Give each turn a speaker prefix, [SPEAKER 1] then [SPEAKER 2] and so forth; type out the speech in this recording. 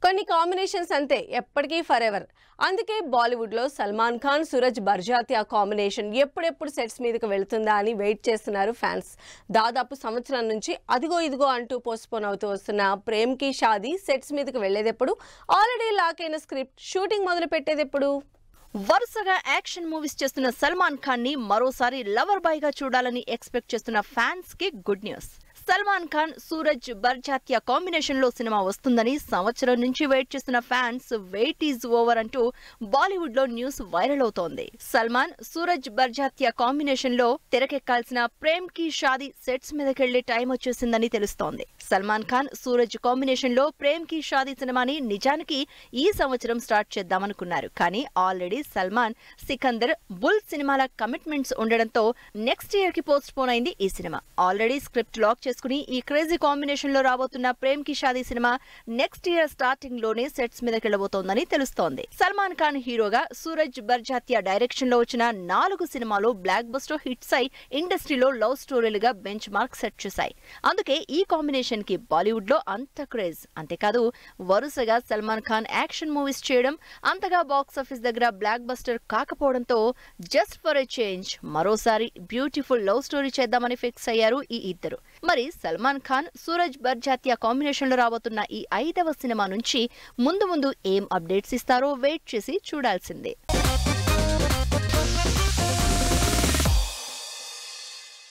[SPEAKER 1] కొన్ని కాంబినేషన్స్ అంతే ఎప్పటికీ ఫర్ ఎవర్. అందుకే బాలీవుడ్ లో సల్మాన్ ఖాన్ సూరజ్ బర్జాతియా కాంబినేషన్ ఎప్పుడెప్పుడు సెట్స్ మీదకి వెళ్తుందా అని వెయిట్ చేస్తున్నారు ఫ్యాన్స్. దాదాపు సంవత్సరం నుంచి అదిగో ఇదిగో అంటూ పోస్ట్పోన్ అవుతూ వస్తున్న ప్రేమ్ కి షాదీ సెట్స్ మీదకి వెళ్లేదెప్పుడు, ఆల్రెడీ లాక్ అయిన స్క్రిప్ట్ షూటింగ్ మొదలు పెట్టేదెప్పుడు?
[SPEAKER 2] వరుసగా యాక్షన్ మూవీస్ చేస్తున్న సల్మాన్ ఖాన్ ని మరోసారి లవర్ బాయ్ గా చూడాలని ఎక్స్పెక్ట్ చేస్తున్న ఫ్యాన్స్ కి good news. Salman Khan Sooraj Barjatya combination లో సినిమా వస్తుందని సంవత్సరం నుంచి వెయిట్ చేస్తున్న ఫ్యాన్స్ వెయిట్ ఈజ్ ఓవర్ అంటూ బాలీవుడ్ లో న్యూస్ వైరల్ అవుతోంది. సల్మాన్ సూరజ్ బర్జాతియా కాంబినేషన్ లో తెరకెక్కాల్సిన ప్రేమ్ కి షాదీ సెట్స్ మీదకెళ్లే టైం వచ్చేసిందని తెలుస్తోంది. సల్మాన్ ఖాన్ సూరజ్ కాంబినేషన్ లో ప్రేమ్ కి షాదీ సినిమాని నిజానికి ఈ సంవత్సరం స్టార్ట్ చేద్దామనుకున్నారు. కానీ ఆల్రెడీ సల్మాన్ సికందర్ బుల్ సినిమాల కమిట్మెంట్స్ ఉండడంతో నెక్స్ట్ ఇయర్ కి పోస్ట్ పోన్ అయింది ఈ సినిమా. ఆల్రెడీ స్క్రిప్ట్ లాక్ చేసుకుని ఈ క్రేజీ కాంబినేషన్ లో రాబోతున్న ప్రేమ్ కి Shaadi cinema next year starting లోనే సెట్స్ మీదకెళ్లబోతోందని తెలుస్తోంది. సల్మాన్ ఖాన్ హీరోగా సూరజ్ బర్జాతియా డైరెక్షన్ లో వచ్చిన 4 సినిమాలు బ్లాక్ బస్టర్ హిట్స్ అయి ఇండస్ట్రీలో లవ్ స్టోరీలుగా బెంచ్ మార్క్ సెట్ చేశాయి. అందుకే ఈ కాంబినేషన్ కి బాలీవుడ్ లో అంత క్రేజ్. అంతేకాదు వరుసగా సల్మాన్ ఖాన్ యాక్షన్ మూవీస్ చేయడం అంతగా బాక్స్ ఆఫీస్ దగ్గర బ్లాక్ బస్టర్ కాకపోవడంతో జస్ట్ ఫర్ ఎ చేంజ్ మరోసారి బ్యూటిఫుల్ లవ్ స్టోరీ చేద్దామని ఫిక్స్ అయ్యారు ఈ ఇద్దరు. మరి సల్మాన్ ఖాన్ సూరజ్ బర్జాతియా కాంబినేషన్ లో రాబోతున్న ఈ 5వ సినిమా నుంచి ముందు ఏం అప్డేట్స్ ఇస్తారో వెయిట్ చేసి చూడాల్సిందే.